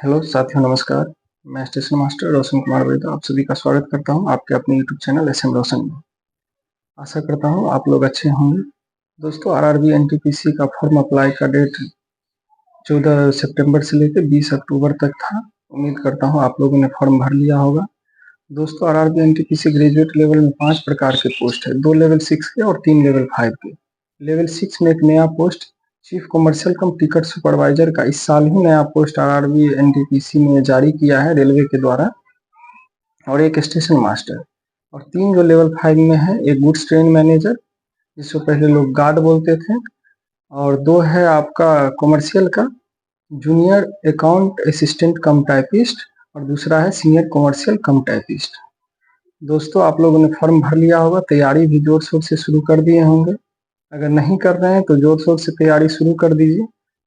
Hello साथियों, नमस्कार। मैं स्टेशन मास्टर रोशन कुमार वैद्य आप सभी का स्वागत करता हूं आपके अपने यूट्यूब चैनल एसएम रोशन में। आशा करता हूं आप लोग अच्छे होंगे। दोस्तों, आरआरबी एनटीपीसी का फॉर्म अप्लाई का डेट 14 सितंबर से लेकर 20 अक्टूबर तक था। उम्मीद करता हूं आप लोगों ने फॉर्म भर लिया होगा। दोस्तों, आरआरबी एनटीपीसी ग्रेजुएट लेवल में 5 प्रकार के पोस्ट है, 2 लेवल 6 के और 3 लेवल 5 के। लेवल 6 में एक नया पोस्ट चीफ कमर्शियल कम टिकट सुपरवाइजर का इस साल ही नया पोस्ट आरआरबी एनटीपीसी ने जारी किया है रेलवे के द्वारा, और एक स्टेशन मास्टर। और 3 जो लेवल 5 में है, एक गुड्स ट्रेन मैनेजर जिसको पहले लोग गार्ड बोलते थे, और 2 है आपका कमर्शियल का जूनियर अकाउंट असिस्टेंट कम टाइपिस्ट, और दूसरा है सीनियर कमर्शियल कम टाइपिस्ट। दोस्तों, आप लोगों ने फॉर्म भर लिया होगा, तैयारी भी जोर शोर से शुरू कर दिए होंगे। अगर नहीं कर रहे हैं तो जोर शोर से तैयारी शुरू कर दीजिए,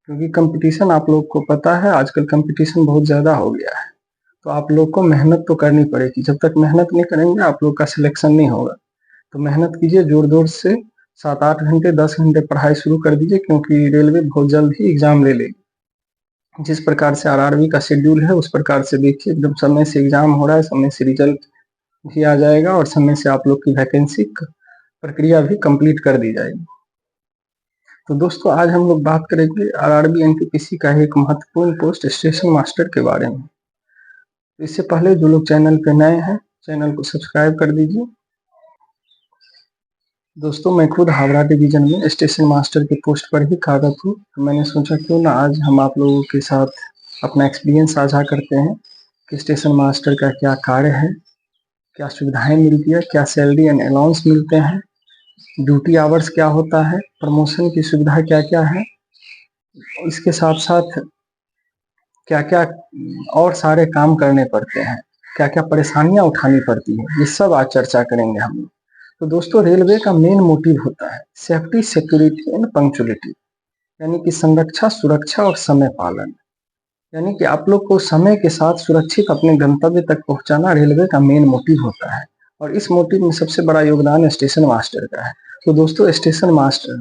क्योंकि कंपटीशन आप लोग को पता है, आजकल कंपटीशन बहुत ज्यादा हो गया है। तो आप लोग को मेहनत तो करनी पड़ेगी। जब तक मेहनत नहीं करेंगे आप लोग का सिलेक्शन नहीं होगा। तो मेहनत कीजिए जोर जोर से, 7-8 घंटे 10 घंटे पढ़ाई शुरू कर दीजिए, क्योंकि रेलवे बहुत जल्द ही एग्जाम ले लेगी। जिस प्रकार से आरआरबी का शेड्यूल है उस प्रकार से देखिए, एकदम समय से एग्जाम हो रहा है, समय से रिजल्ट भी आ जाएगा और समय से आप लोग की वैकेंसी प्रक्रिया भी कंप्लीट कर दी जाएगी। तो दोस्तों, आज हम लोग बात करेंगे आरआरबी एनटीपीसी का एक महत्वपूर्ण पोस्ट स्टेशन मास्टर के बारे में। तो इससे पहले जो लोग चैनल पे नए हैं, चैनल को सब्सक्राइब कर दीजिए। दोस्तों, मैं खुद हावड़ा डिवीजन में स्टेशन मास्टर की पोस्ट पर ही कार्यरत हूँ, तो मैंने सोचा क्यों ना आज हम आप लोगों के साथ अपना एक्सपीरियंस साझा करते हैं कि स्टेशन मास्टर का क्या कार्य है, क्या सुविधाएं मिलती है, क्या सैलरी एंड अलाउंस मिलते हैं, ड्यूटी आवर्स क्या होता है, प्रमोशन की सुविधा क्या क्या है, इसके साथ साथ क्या क्या और सारे काम करने पड़ते हैं, क्या क्या परेशानियां उठानी पड़ती है, ये सब आज चर्चा करेंगे हम लोग। तो दोस्तों, रेलवे का मेन मोटिव होता है सेफ्टी, सिक्योरिटी एंड पंक्चुअलिटी, यानी कि संरक्षा, सुरक्षा और समय पालन। यानी कि आप लोग को समय के साथ सुरक्षित अपने गंतव्य तक पहुंचाना रेलवे का मेन मोटिव होता है, और इस मोटिव में सबसे बड़ा योगदान स्टेशन मास्टर का है। तो दोस्तों, स्टेशन मास्टर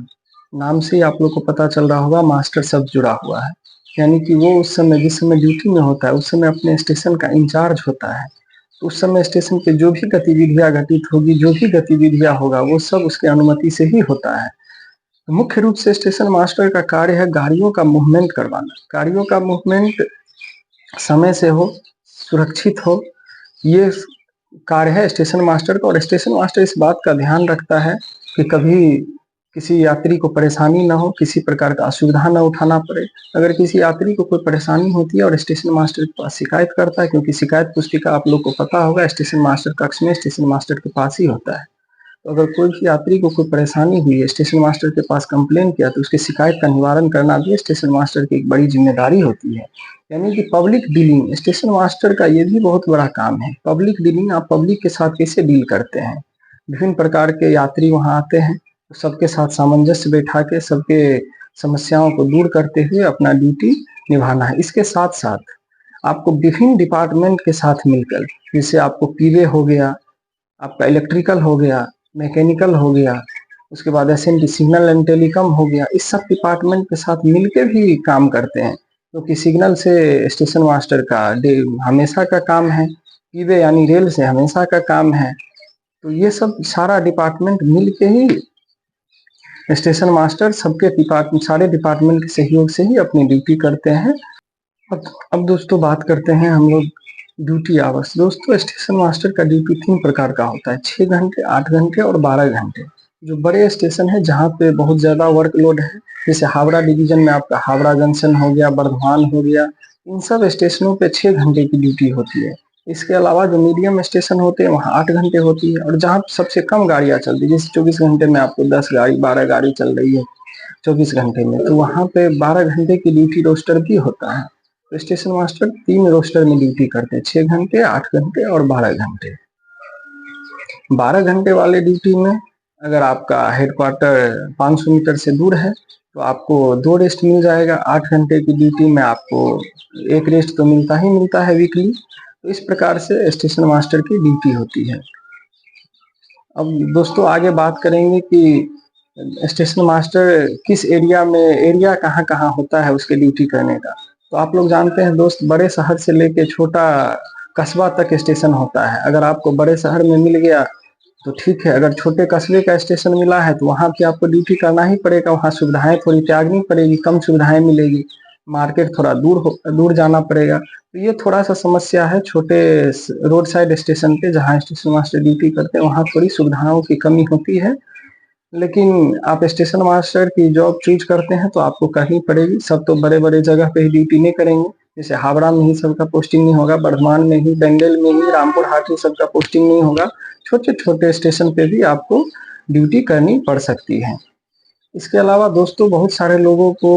नाम से ही आप लोग को पता चल रहा होगा, मास्टर शब्द जुड़ा हुआ है, यानी कि वो उस समय जिस समय ड्यूटी में होता है उस समय अपने स्टेशन का इंचार्ज होता है। तो उस समय स्टेशन पे जो भी गतिविधियां घटित होगी, जो भी गतिविधियां होगा, वो सब उसके अनुमति से ही होता है। तो मुख्य रूप से स्टेशन मास्टर का कार्य है गाड़ियों का मूवमेंट करवाना। गाड़ियों का मूवमेंट समय से हो, सुरक्षित हो, ये कार्य है स्टेशन मास्टर का। और स्टेशन मास्टर इस बात का ध्यान रखता है कि कभी किसी यात्री को परेशानी ना हो, किसी प्रकार का असुविधा ना उठाना पड़े। अगर किसी यात्री को कोई परेशानी होती है और स्टेशन मास्टर के पास शिकायत करता है, क्योंकि शिकायत पुस्तिका आप लोग को पता होगा स्टेशन मास्टर कक्ष में स्टेशन मास्टर के पास ही होता है। तो अगर कोई भी यात्री को कोई परेशानी हुई है, स्टेशन मास्टर के पास कंप्लेन किया, तो उसकी शिकायत का निवारण करना भी स्टेशन मास्टर की एक बड़ी जिम्मेदारी होती है। यानी कि पब्लिक डीलिंग स्टेशन मास्टर का ये भी बहुत बड़ा काम है। पब्लिक डीलिंग, आप पब्लिक के साथ कैसे डील करते हैं। विभिन्न प्रकार के यात्री वहां आते हैं, तो सबके साथ सामंजस्य बैठा के सबके समस्याओं को दूर करते हुए अपना ड्यूटी निभाना है। इसके साथ साथ आपको विभिन्न डिपार्टमेंट के साथ मिलकर, जैसे आपको पीवे हो गया, आपका इलेक्ट्रिकल हो गया, मैकेनिकल हो गया, उसके बाद एसएमटी सिग्नल एंड टेलीकॉम हो गया, इस सब डिपार्टमेंट के साथ मिलकर भी काम करते हैं, क्योंकि सिग्नल से स्टेशन मास्टर का हमेशा का काम है, पीवे यानी रेल से हमेशा का काम है। तो ये सब सारा डिपार्टमेंट मिल के ही स्टेशन मास्टर सबके डिपार्टमेंट, सारे डिपार्टमेंट के सहयोग से ही अपनी ड्यूटी करते हैं। अब दोस्तों, बात करते हैं हम लोग ड्यूटी आवर्स। दोस्तों, स्टेशन मास्टर का ड्यूटी 3 प्रकार का होता है, 6 घंटे, 8 घंटे और 12 घंटे। जो बड़े स्टेशन है जहाँ पे बहुत ज्यादा वर्कलोड है, जैसे हावड़ा डिवीजन में आपका हावड़ा जंक्शन हो गया, बर्धमान हो गया, इन सब स्टेशनों पे 6 घंटे की ड्यूटी होती है। इसके अलावा जो मीडियम स्टेशन होते हैं वहाँ 8 घंटे होती है, और जहाँ सबसे कम गाड़ियाँ चलती है, जैसे 24 घंटे में आपको 10 गाड़ी 12 गाड़ी चल रही है 24 घंटे में, तो वहाँ पे 12 घंटे की ड्यूटी रोस्टर भी होता है। तो स्टेशन मास्टर 3 रोस्टर में ड्यूटी करते हैं, 6 घंटे, 8 घंटे और 12 घंटे। 12 घंटे वाले ड्यूटी में अगर आपका हेडक्वार्टर 500 मीटर से दूर है तो आपको 2 रेस्ट मिल जाएगा। 8 घंटे की ड्यूटी में आपको 1 रेस्ट तो मिलता ही मिलता है वीकली। तो इस प्रकार से स्टेशन मास्टर की ड्यूटी होती है। अब दोस्तों, आगे बात करेंगे कि स्टेशन मास्टर किस एरिया में, एरिया कहाँ कहाँ होता है उसके ड्यूटी करने का। तो आप लोग जानते हैं दोस्त, बड़े शहर से लेके छोटा कस्बा तक स्टेशन होता है। अगर आपको बड़े शहर में मिल गया तो ठीक है, अगर छोटे कस्बे का स्टेशन मिला है तो वहाँ पे आपको ड्यूटी करना ही पड़ेगा। वहाँ सुविधाएं थोड़ी त्यागनी पड़ेगी, कम सुविधाएं मिलेगी, मार्केट थोड़ा दूर जाना पड़ेगा। तो ये थोड़ा सा समस्या है छोटे रोड साइड स्टेशन पे, जहाँ स्टेशन मास्टर ड्यूटी करते हैं वहाँ थोड़ी सुविधाओं की कमी होती है। लेकिन आप स्टेशन मास्टर की जॉब चूज करते हैं तो आपको करनी पड़ेगी। सब तो बड़े बड़े जगह पे ही ड्यूटी नहीं करेंगे, जैसे हावड़ा में ही सबका पोस्टिंग नहीं होगा, बर्धमान में ही, बेंगल में ही, रामपुर हाट में सबका पोस्टिंग नहीं होगा। छोटे छोटे स्टेशन पे भी आपको ड्यूटी करनी पड़ सकती है। इसके अलावा दोस्तों बहुत सारे लोगों को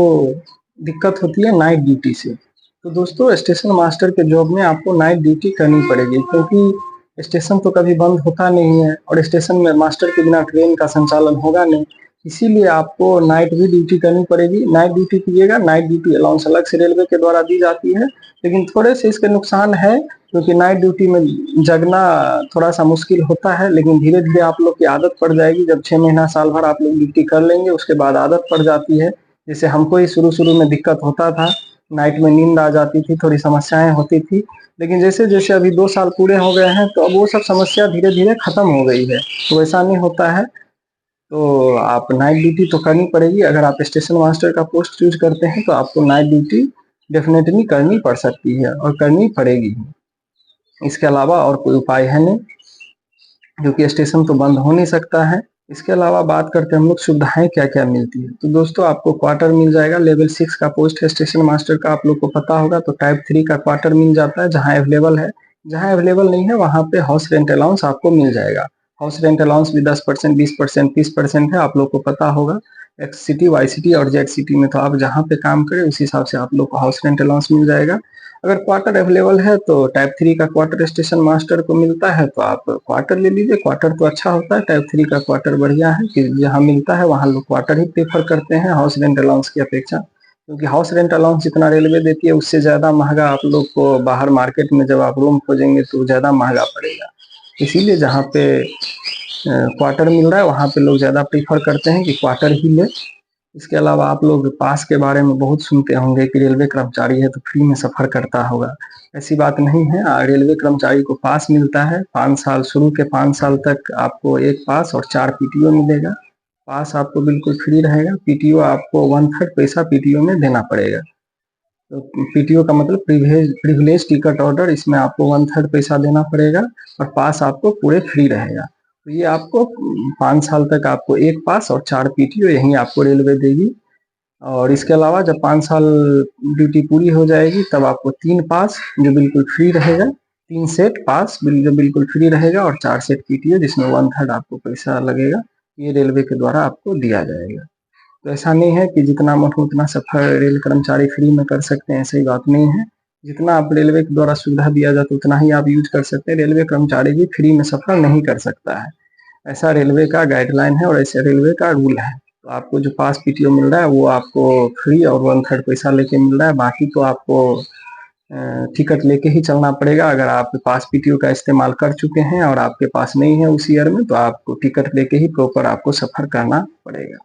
दिक्कत होती है नाइट ड्यूटी से। तो दोस्तों स्टेशन मास्टर के जॉब में आपको नाइट ड्यूटी करनी पड़ेगी, क्योंकि स्टेशन तो कभी बंद होता नहीं है और स्टेशन में मास्टर के बिना ट्रेन का संचालन होगा नहीं। इसीलिए आपको नाइट भी ड्यूटी करनी पड़ेगी। नाइट ड्यूटी कीजिएगा, नाइट ड्यूटी अलाउंस अलग से रेलवे के द्वारा दी जाती है, लेकिन थोड़े से इसके नुकसान है, क्योंकि नाइट ड्यूटी में जगना थोड़ा सा मुश्किल होता है। लेकिन धीरे धीरे आप लोग की आदत पड़ जाएगी। जब 6 महीना साल भर आप लोग ड्यूटी कर लेंगे उसके बाद आदत पड़ जाती है। जैसे हमको ही शुरू में दिक्कत होता था, नाइट में नींद आ जाती थी, थोड़ी समस्याएं होती थी। लेकिन जैसे जैसे अभी 2 साल पूरे हो गए हैं तो अब वो सब समस्या धीरे धीरे खत्म हो गई है, तो ऐसा नहीं होता है। तो आप नाइट ड्यूटी तो करनी पड़ेगी। अगर आप स्टेशन मास्टर का पोस्ट चूज करते हैं तो आपको नाइट ड्यूटी डेफिनेटली करनी पड़ सकती है और करनी पड़ेगी। इसके अलावा और कोई उपाय है नहीं, क्योंकि स्टेशन तो बंद हो नहीं सकता है। इसके अलावा बात करते हैं हम लोग सुविधाएं क्या क्या मिलती है। तो दोस्तों आपको क्वार्टर मिल जाएगा, लेवल 6 का पोस्ट है स्टेशन मास्टर का, आप लोग को पता होगा। तो टाइप 3 का क्वार्टर मिल जाता है जहां अवेलेबल है। जहां अवेलेबल नहीं है वहां पे हाउस रेंट अलाउंस आपको मिल जाएगा। हाउस रेंट अलाउंस भी 10%, 20%, 30% है, आप लोग को पता होगा। एक्स सिटी, वाई सिटी और जेड सिटी में तो आप जहाँ पे काम करें उस हिसाब से आप लोग को हाउस रेंट अलाउंस मिल जाएगा। अगर क्वार्टर अवेलेबल है तो टाइप 3 का क्वार्टर स्टेशन मास्टर को मिलता है तो आप क्वार्टर ले लीजिए। क्वार्टर तो अच्छा होता है, टाइप 3 का क्वार्टर बढ़िया है कि जहाँ मिलता है वहाँ लोग क्वार्टर ही प्रेफर करते हैं हाउस रेंट अलाउंस की अपेक्षा। क्योंकि हाउस रेंट अलाउंस जितना रेलवे देती है उससे ज्यादा महंगा आप लोग को बाहर मार्केट में जब आप रूम खोजेंगे तो ज्यादा महंगा पड़ेगा। इसीलिए जहाँ पे क्वार्टर मिल रहा है वहाँ पे लोग ज्यादा प्रीफर करते हैं कि क्वार्टर ही ले। इसके अलावा आप लोग पास के बारे में बहुत सुनते होंगे कि रेलवे कर्मचारी है तो फ्री में सफर करता होगा। ऐसी बात नहीं है। रेलवे कर्मचारी को पास मिलता है 5 साल, शुरू के 5 साल तक आपको एक पास और 4 पीटीओ मिलेगा। पास आपको बिल्कुल फ्री रहेगा, पीटीओ आपको 1/3 पैसा पीटीओ में देना पड़ेगा। तो पीटीओ का मतलब प्रिविलेज टिकट ऑर्डर, इसमें आपको 1/3 पैसा देना पड़ेगा और पास आपको पूरे फ्री रहेगा। तो ये आपको 5 साल तक आपको एक पास और 4 पीटीओ यही आपको रेलवे देगी। और इसके अलावा जब 5 साल ड्यूटी पूरी हो जाएगी तब आपको 3 पास जो बिल्कुल फ्री रहेगा, 3 सेट पास जो बिल्कुल फ्री रहेगा और 4 सेट पीटीओ जिसमें 1/3 आपको पैसा लगेगा, ये रेलवे के द्वारा आपको दिया जाएगा। तो ऐसा नहीं है कि जितना मन हो उतना सफर रेल कर्मचारी फ्री में कर सकते हैं, ऐसी बात नहीं है। जितना आप रेलवे के द्वारा सुविधा दिया जाता है उतना ही आप यूज कर सकते हैं। रेलवे कर्मचारी भी फ्री में सफर नहीं कर सकता है, ऐसा रेलवे का गाइडलाइन है और ऐसे रेलवे का रूल है। तो आपको जो पास पीटीओ मिल रहा है वो आपको फ्री और 1/3 पैसा लेके मिल रहा है। बाकी तो आपको टिकट लेके ही चलना पड़ेगा। अगर आप पास पीटीओ का इस्तेमाल कर चुके हैं और आपके पास नहीं है उस ईयर में तो आपको टिकट लेके ही प्रॉपर आपको सफर करना पड़ेगा।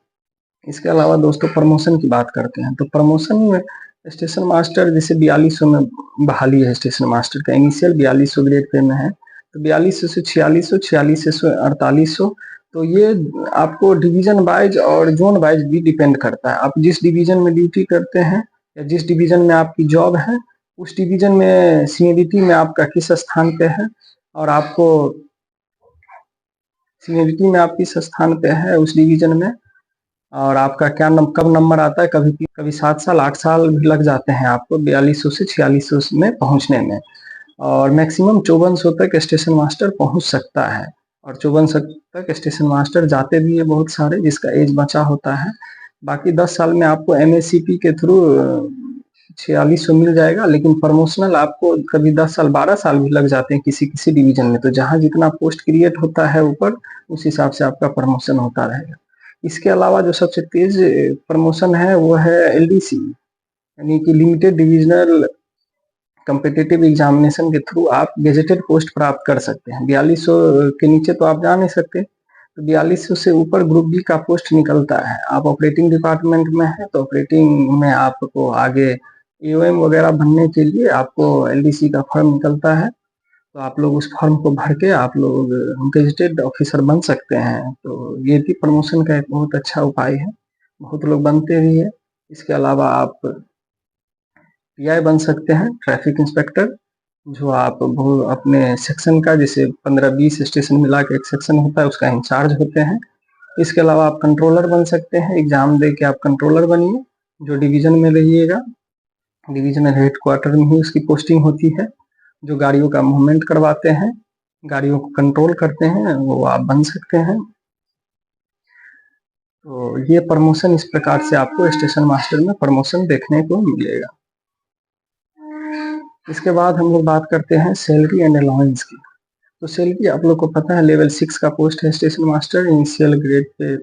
इसके अलावा दोस्तों प्रमोशन की बात करते हैं। तो प्रमोशन में स्टेशन मास्टर जैसे 4200 में बहाली है स्टेशन मास्टर का, इनिशियल 4200 ग्रेड पे में है। तो 4200 से 4600, 4600 से 4800। तो ये आपको डिवीजन वाइज और जोन वाइज भी डिपेंड करता है। आप जिस डिवीजन में ड्यूटी करते हैं या जिस डिवीजन में आपकी जॉब है उस डिवीजन में सीनियरिटी में आपका किस स्थान पे है और आपको सीनियरिटी में आप किस स्थान पे है उस डिवीजन में, और आपका क्या कब नंबर आता है। कभी कभी 7 साल 8 साल भी लग जाते हैं आपको 4200 से 4600 में पहुंचने में। और मैक्सिमम 5400 तक स्टेशन मास्टर पहुंच सकता है और 5400 तक स्टेशन मास्टर जाते भी है बहुत सारे जिसका एज बचा होता है। बाकी 10 साल में आपको एमएससीपी के थ्रू 4600 मिल जाएगा। लेकिन प्रमोशनल आपको कभी 10 साल 12 साल भी लग जाते हैं किसी किसी डिवीजन में। तो जहां जितना पोस्ट क्रिएट होता है ऊपर उस हिसाब से आपका प्रमोशन होता रहेगा। इसके अलावा जो सबसे तेज प्रमोशन है वो है एलडीसी, यानी कि लिमिटेड डिविजनल कम्पिटिटिव एग्जामिनेशन के थ्रू आप गेजेटेड पोस्ट प्राप्त कर सकते हैं। 4200 के नीचे तो आप जा नहीं सकते, तो 4200 से ऊपर ग्रुप बी का पोस्ट निकलता है। आप ऑपरेटिंग डिपार्टमेंट में है तो ऑपरेटिंग में आपको आगे एओएम वगैरह बनने के लिए आपको एलडीसी का फॉर्म निकलता है, तो आप लोग उस फॉर्म को भर के आप लोग गेजेटेड ऑफिसर बन सकते हैं। तो ये भी प्रमोशन का एक बहुत अच्छा उपाय है, बहुत लोग बनते भी है। इसके अलावा आप पीआई बन सकते हैं, ट्रैफिक इंस्पेक्टर, जो आप अपने सेक्शन का, जैसे 15-20 स्टेशन मिला के एक सेक्शन होता है, उसका इंचार्ज होते हैं। इसके अलावा आप कंट्रोलर बन सकते हैं, एग्जाम दे के आप कंट्रोलर बनिए, जो डिवीजन में रहिएगा, डिवीजनल हेडक्वार्टर में ही उसकी पोस्टिंग होती है। जो गाड़ियों का मूवमेंट करवाते हैं, गाड़ियों को कंट्रोल करते हैं, वो आप बन सकते हैं। तो ये प्रमोशन इस प्रकार से आपको स्टेशन मास्टर में प्रमोशन देखने को मिलेगा। इसके बाद हम लोग बात करते हैं सैलरी एंड अलाउंस की। तो सैलरी आप लोग को पता है, लेवल 6 का पोस्ट है station master, initial grade pay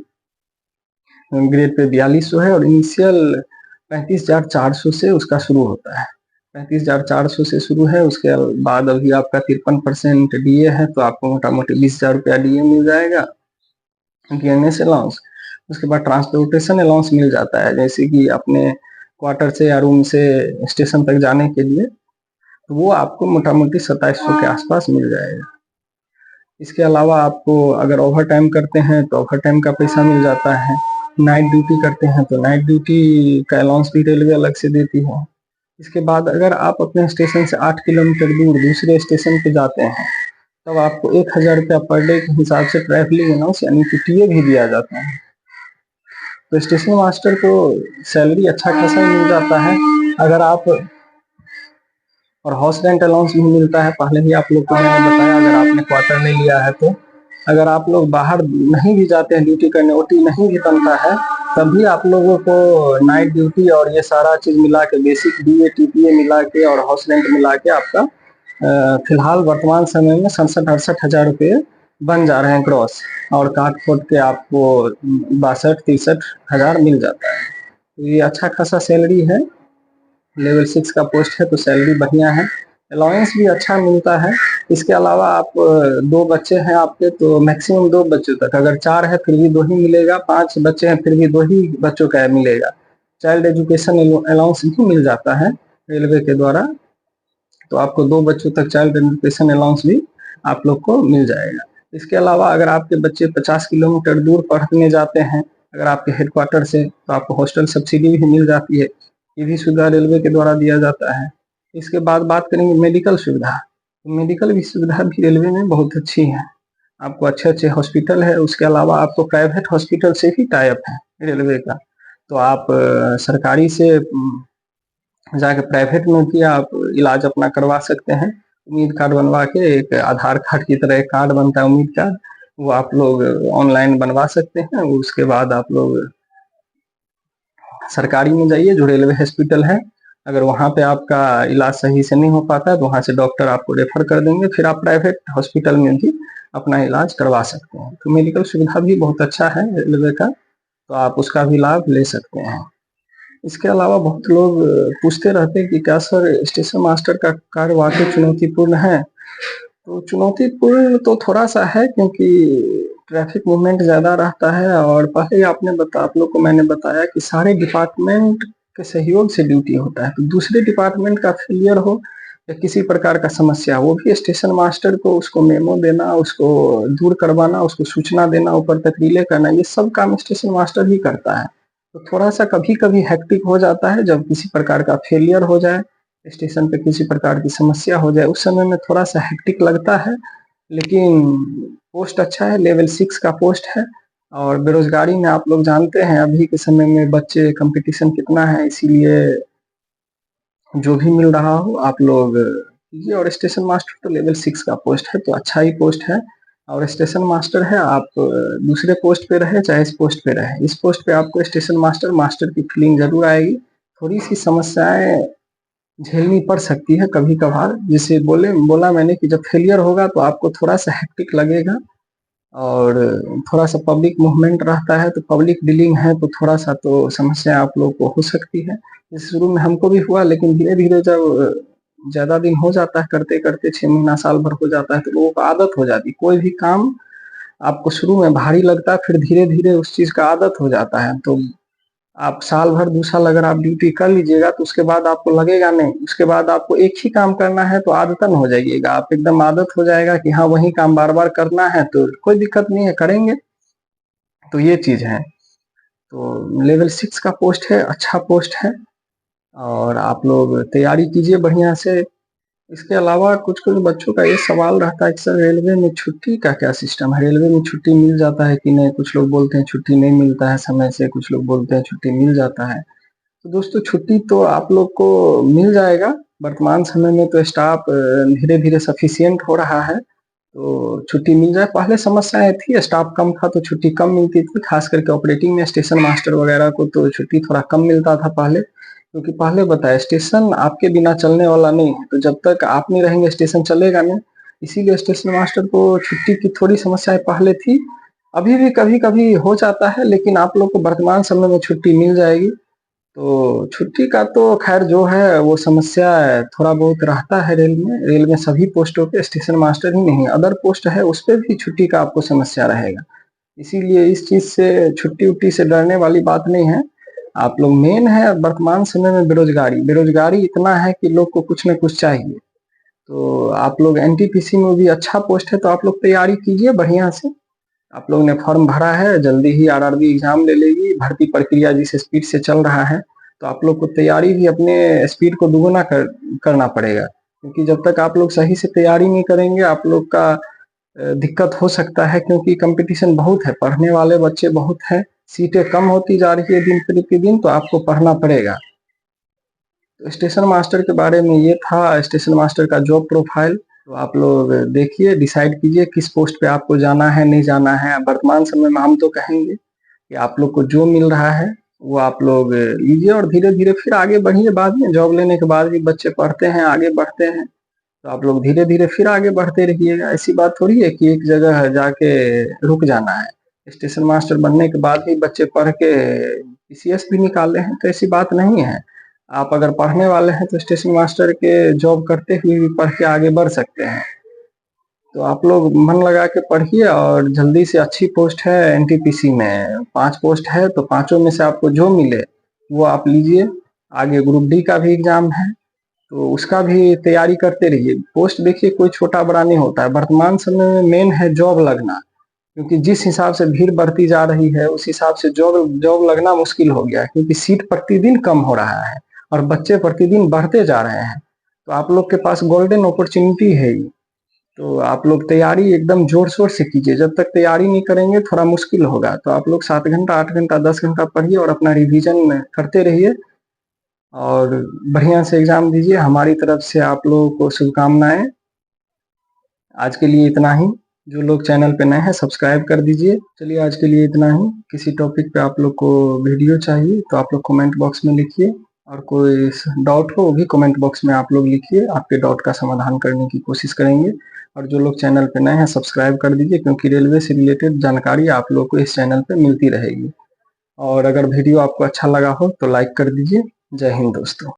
4200 है और इनिशियल 35,400 से उसका शुरू होता है। 35,400 से शुरू है। उसके बाद अभी आपका 53% डीए है, तो आपको मोटा मोटी 20,000 रुपया डीए मिल जाएगा, डीएनएस अलाउंस। उसके बाद ट्रांसपोर्टेशन अलाउंस मिल जाता है, जैसे कि अपने क्वार्टर से या रूम से स्टेशन तक जाने के लिए, तो वो आपको मोटा मोटी 2700 के आसपास मिल जाएगा। इसके अलावा आपको अगर ओवर टाइम करते हैं तो ओवर टाइम का पैसा मिल जाता है। नाइट ड्यूटी करते हैं तो नाइट ड्यूटी का अलाउंस भी रेलवे अलग से देती है। इसके बाद अगर आप अपने स्टेशन से 8 किलोमीटर दूर दूसरे स्टेशन पे जाते हैं, तब आपको 1000 रुपया पर डे के हिसाब से ट्रैवलिंग अलाउंस यानी कि टीए भी दिया जाता है। तो स्टेशन मास्टर को सैलरी अच्छा खासा मिल जाता है। अगर आप, और हाउस रेंट अलाउंस भी मिलता है, पहले ही आप लोग को मैंने बताया, अगर आपने क्वार्टर नहीं लिया है तो। अगर आप लोग बाहर नहीं भी जाते हैं ड्यूटी करने, ओटी नहीं भी बनता है, तभी आप लोगों को नाइट ड्यूटी और ये सारा चीज मिला के, बेसिक डीए टीपीए मिला के और हाउस रेंट मिला के आपका फिलहाल वर्तमान समय में 67-68 हजार रुपये बन जा रहे हैं क्रॉस, और काट खोट के आपको 62-63 हजार मिल जाता है। तो ये अच्छा खासा सैलरी है। लेवल 6 का पोस्ट है तो सैलरी बढ़िया है, अलाउंस भी अच्छा मिलता है। इसके अलावा आप 2 बच्चे हैं आपके तो मैक्सिमम 2 बच्चों तक, अगर 4 है फिर भी 2 ही मिलेगा, 5 बच्चे हैं फिर भी 2 ही बच्चों का मिलेगा। चाइल्ड एजुकेशन अलाउंस भी मिल जाता है रेलवे के द्वारा, तो आपको 2 बच्चों तक चाइल्ड एजुकेशन अलाउंस भी आप लोग को मिल जाएगा। इसके अलावा अगर आपके बच्चे 50 किलोमीटर दूर पढ़ने जाते हैं अगर आपके हेडक्वार्टर से, तो आपको हॉस्टल सब्सिडी भी मिल जाती है, ये भी सुविधा रेलवे के द्वारा दिया जाता है। इसके बाद बात करेंगे मेडिकल सुविधा। तो मेडिकल भी सुविधा भी रेलवे में बहुत अच्छी है, आपको अच्छे अच्छे हॉस्पिटल है। उसके अलावा आपको प्राइवेट हॉस्पिटल से भी टाई अप है रेलवे का, तो आप सरकारी से जाके प्राइवेट में भी आप इलाज अपना करवा सकते हैं। उम्मीद कार्ड बनवा के, एक आधार कार्ड की तरह एक कार्ड बनता है उम्मीद कार्ड, वो आप लोग ऑनलाइन बनवा सकते हैं। उसके बाद आप लोग सरकारी में जाइए, जो रेलवे हॉस्पिटल है, अगर वहाँ पे आपका इलाज सही से नहीं हो पाता है तो वहाँ से डॉक्टर आपको रेफर कर देंगे, फिर आप प्राइवेट हॉस्पिटल में भी अपना इलाज करवा सकते हैं। तो मेडिकल सुविधा भी बहुत अच्छा है रेलवे का, तो आप उसका भी लाभ ले सकते हैं। इसके अलावा बहुत लोग पूछते रहते हैं कि क्या सर स्टेशन मास्टर का कार्य वाकई चुनौतीपूर्ण है? तो चुनौतीपूर्ण तो थोड़ा सा है, क्योंकि ट्रैफिक मूवमेंट ज़्यादा रहता है, और पहले ही आप लोग को मैंने बताया कि सारे डिपार्टमेंट के सहयोग से ड्यूटी होता है। तो दूसरे डिपार्टमेंट का फेलियर हो या किसी प्रकार का समस्या, वो भी स्टेशन मास्टर को उसको मेमो देना, उसको दूर करवाना, उसको सूचना देना, ऊपर तक रिले करना, ये सब काम स्टेशन मास्टर ही करता है। तो थोड़ा-सा कभी-कभी हेक्टिक हो जाता है, जब किसी प्रकार का फेलियर हो जाए, स्टेशन पे किसी प्रकार की समस्या हो जाए, उस समय में थोड़ा-सा हेक्टिक लगता है। लेकिन पोस्ट अच्छा है, लेवल 6 का पोस्ट है, और बेरोज़गारी में आप लोग जानते हैं अभी के समय में बच्चे कॉम्पिटिशन कितना है, इसीलिए जो भी मिल रहा हो आप लोग कीजिए। और स्टेशन मास्टर तो लेवल 6 का पोस्ट है, तो अच्छा ही पोस्ट है। और स्टेशन मास्टर है, आप दूसरे पोस्ट पे रहे चाहे इस पोस्ट पे रहे, इस पोस्ट पे आपको स्टेशन मास्टर मास्टर की फीलिंग जरूर आएगी। थोड़ी सी समस्याएं झेलनी पड़ सकती है कभी कभार, जैसे बोला मैंने कि जब फेलियर होगा तो आपको थोड़ा सा हेक्टिक लगेगा, और थोड़ा सा पब्लिक मूवमेंट रहता है, तो पब्लिक डीलिंग है, तो थोड़ा सा तो समस्या आप लोग को हो सकती है। शुरू में हमको भी हुआ, लेकिन धीरे धीरे जब ज्यादा दिन हो जाता है करते करते, 6 महीना साल भर हो जाता है, तो लोगों को आदत हो जाती है। कोई भी काम आपको शुरू में भारी लगता है, फिर धीरे धीरे उस चीज का आदत हो जाता है। तो आप साल भर 2 साल अगर आप ड्यूटी कर लीजिएगा तो उसके बाद आपको लगेगा नहीं, उसके बाद आपको एक ही काम करना है तो आदतन हो जाइएगा, आप एकदम आदत हो जाएगा कि हाँ वही काम बार-बार करना है तो कोई दिक्कत नहीं है, करेंगे। तो ये चीज़ है। तो लेवल 6 का पोस्ट है, अच्छा पोस्ट है और आप लोग तैयारी कीजिए बढ़िया से। इसके अलावा कुछ-कुछ बच्चों का ये सवाल रहता है कि सर रेलवे में छुट्टी का क्या सिस्टम है? रेलवे में छुट्टी मिल जाता है कि नहीं? कुछ लोग बोलते हैं छुट्टी नहीं मिलता है समय से, कुछ लोग बोलते हैं छुट्टी मिल जाता है। तो दोस्तों छुट्टी तो आप लोग को मिल जाएगा। वर्तमान समय में तो स्टाफ धीरे-धीरे सफिशिएंट हो रहा है, तो छुट्टी मिल जाए। पहले समस्याएँ थी, स्टाफ कम था तो छुट्टी कम मिलती थी, खास करके ऑपरेटिंग में स्टेशन मास्टर वगैरह को तो छुट्टी थोड़ा कम मिलता था पहले। क्योंकि पहले बताया स्टेशन आपके बिना चलने वाला नहीं है, तो जब तक आप नहीं रहेंगे स्टेशन चलेगा नहीं। इसीलिए स्टेशन मास्टर को छुट्टी की थोड़ी समस्याएँ पहले थी, अभी भी कभी-कभी हो जाता है, लेकिन आप लोग को वर्तमान समय में छुट्टी मिल जाएगी। तो छुट्टी का तो ख़ैर जो है वो समस्या थोड़ा बहुत रहता है रेल में। रेल में सभी पोस्टों पे स्टेशन मास्टर ही नहीं, अदर पोस्ट है उस पे भी छुट्टी का आपको समस्या रहेगा। इसीलिए इस चीज़ से छुट्टी-वुट्टी से डरने वाली बात नहीं है। आप लोग मेन है वर्तमान समय में बेरोज़गारी। बेरोज़गारी इतना है कि लोग को कुछ न कुछ चाहिए। तो आप लोग एनटीपीसी में भी अच्छा पोस्ट है तो आप लोग तैयारी कीजिए बढ़िया से। आप लोगों ने फॉर्म भरा है, जल्दी ही आरआरबी एग्ज़ाम ले लेगी, भर्ती प्रक्रिया जिस स्पीड से चल रहा है, तो आप लोग को तैयारी भी अपने स्पीड को दुगुना करना पड़ेगा। क्योंकि जब तक आप लोग सही से तैयारी नहीं करेंगे, आप लोग का दिक्कत हो सकता है क्योंकि कॉम्पिटिशन बहुत है, पढ़ने वाले बच्चे बहुत हैं, सीटें कम होती जा रही है दिन प्रतिदिन, तो आपको पढ़ना पड़ेगा। तो स्टेशन मास्टर के बारे में ये था, स्टेशन मास्टर का जॉब प्रोफाइल। तो आप लोग देखिए, डिसाइड कीजिए किस पोस्ट पे आपको जाना है, नहीं जाना है। वर्तमान समय में हम तो कहेंगे कि आप लोग को जो मिल रहा है, वो आप लोग लीजिए और धीरे-धीरे फिर आगे बढ़िए बाद में। जॉब लेने के बाद भी बच्चे पढ़ते हैं, आगे बढ़ते हैं, तो आप लोग धीरे-धीरे फिर आगे बढ़ते रहिएगा। ऐसी बात थोड़ी है कि एक जगह जाके रुक जाना है। स्टेशन मास्टर बनने के बाद भी बच्चे पढ़ के पीसीएस भी निकाले हैं, तो ऐसी बात नहीं है। आप अगर पढ़ने वाले हैं तो स्टेशन मास्टर के जॉब करते हुए भी पढ़ के आगे बढ़ सकते हैं। तो आप लोग मन लगा के पढ़िए और जल्दी से अच्छी पोस्ट है एनटीपीसी में, 5 पोस्ट है तो पाँचों में से आपको जो मिले वो आप लीजिए। आगे ग्रुप डी का भी एग्ज़ाम है, तो उसका भी तैयारी करते रहिए। पोस्ट देखिए कोई छोटा-बड़ा नहीं होता है, वर्तमान समय में मेन है जॉब लगना। क्योंकि जिस हिसाब से भीड़ बढ़ती जा रही है, उस हिसाब से जॉब जॉब लगना मुश्किल हो गया है, क्योंकि सीट प्रतिदिन कम हो रहा है और बच्चे प्रतिदिन बढ़ते जा रहे हैं। तो आप लोग के पास गोल्डन अपॉर्च्युनिटी है ये। तो आप लोग तैयारी एकदम ज़ोर-शोर से कीजिए, जब तक तैयारी नहीं करेंगे थोड़ा मुश्किल होगा। तो आप लोग 7 घंटा, 8 घंटा, 10 घंटा पढ़िए और अपना रिवीजन करते रहिए और बढ़िया से एग्ज़ाम दीजिए। हमारी तरफ से आप लोगों को शुभकामनाएँ। आज के लिए इतना ही। जो लोग चैनल पे नए हैं सब्सक्राइब कर दीजिए। चलिए आज के लिए इतना ही। किसी टॉपिक पे आप लोग को वीडियो चाहिए तो आप लोग कमेंट बॉक्स में लिखिए और कोई डाउट हो वो भी कमेंट बॉक्स में आप लोग लिखिए, आपके डाउट का समाधान करने की कोशिश करेंगे। और जो लोग चैनल पे नए हैं सब्सक्राइब कर दीजिए, क्योंकि रेलवे से रिलेटेड जानकारी आप लोग को इस चैनल पे मिलती रहेगी। और अगर वीडियो आपको अच्छा लगा हो तो लाइक कर दीजिए। जय हिंद दोस्तों।